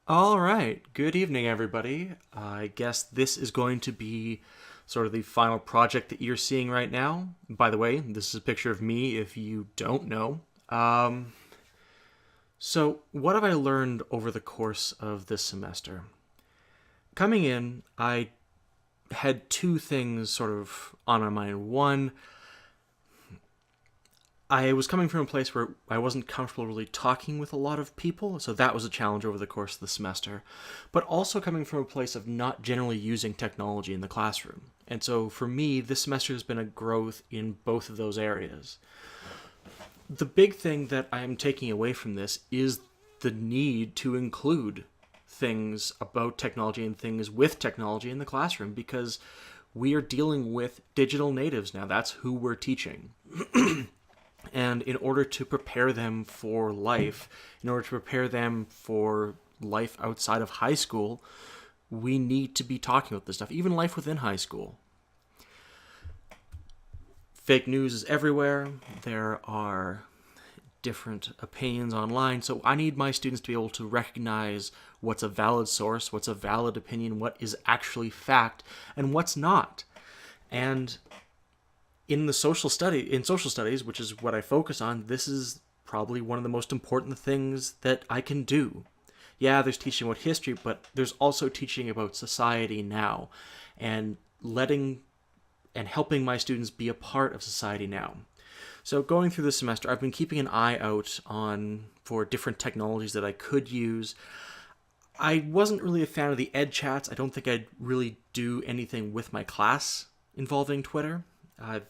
All right. Good evening, everybody. I guess this is going to be sort of the final project that you're seeing right now. By the way, this is a picture of me if you don't know. So, what have I learned over the course of this semester? Coming in, I had two things sort of on my mind. One, I was coming from a place where I wasn't comfortable really talking with a lot of people, so that was a challenge over the course of the semester. But also coming from a place of not generally using technology in the classroom. And so for me, this semester has been a growth in both of those areas. The big thing that I am taking away from this is the need to include things about technology and things with technology in the classroom because we are dealing with digital natives now. That's who we're teaching. And in order to prepare them for life, in order to prepare them for life outside of high school, we need to be talking about this stuff, even life within high school. Fake news is everywhere. There are different opinions online, so I need my students to be able to recognize what's a valid source, what's a valid opinion, what is actually fact, and what's not. And in social studies, which is what I focus on, this is probably one of the most important things that I can do. Yeah, there's teaching about history, but there's also teaching about society now and letting and helping my students be a part of society now. So going through this semester, I've been keeping an eye out for different technologies that I could use. I wasn't really a fan of the ed chats. I don't think I'd really do anything with my class involving Twitter.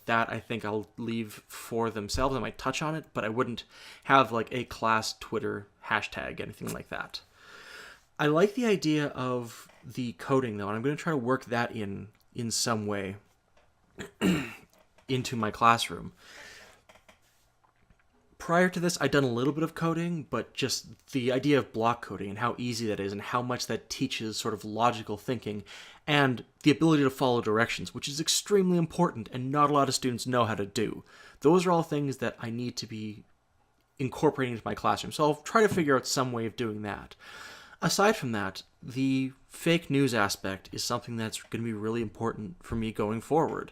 That I think I'll leave for themselves. I might touch on it, but I wouldn't have like a class Twitter hashtag, anything like that. I like the idea of the coding though, and I'm going to try to work that in some way into my classroom. Prior to this, I'd done a little bit of coding, but just the idea of block coding and how easy that is and how much that teaches sort of logical thinking and the ability to follow directions, which is extremely important and not a lot of students know how to do. Those are all things that I need to be incorporating into my classroom, so I'll try to figure out some way of doing that. Aside from that, the fake news aspect is something that's going to be really important for me going forward.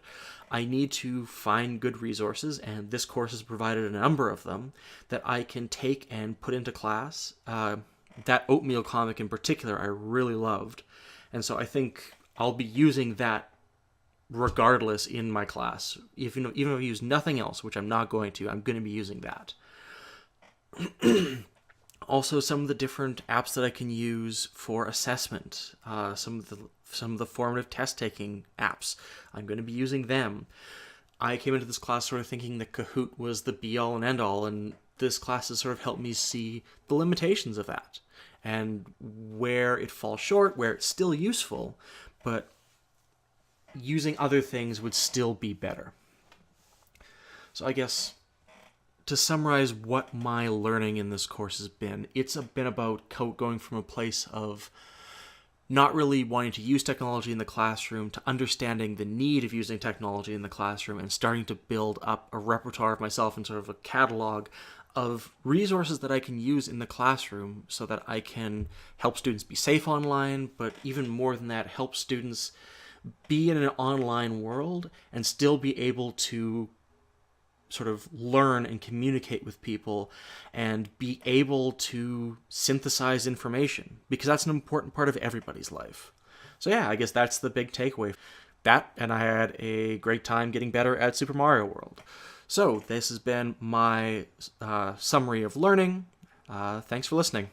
I need to find good resources, and this course has provided a number of them that I can take and put into class. That oatmeal comic in particular I really loved, and so I think I'll be using that regardless in my class. Even if I use nothing else, which I'm not going to, I'm going to be using that. Also, some of the different apps that I can use for assessment, some of the formative test taking apps, I'm going to be using them. I came into this class sort of thinking that Kahoot was the be all and end all, and this class has sort of helped me see the limitations of that and where it falls short, where it's still useful, but using other things would still be better. So I guess to summarize what my learning in this course has been, it's been about going from a place of not really wanting to use technology in the classroom to understanding the need of using technology in the classroom and starting to build up a repertoire of myself and sort of a catalog of resources that I can use in the classroom so that I can help students be safe online, but even more than that, help students be in an online world and still be able to sort of learn and communicate with people and be able to synthesize information, because that's an important part of everybody's life. So yeah, I guess that's the big takeaway. That, and I had a great time getting better at Super Mario World. So this has been my summary of learning. Thanks for listening.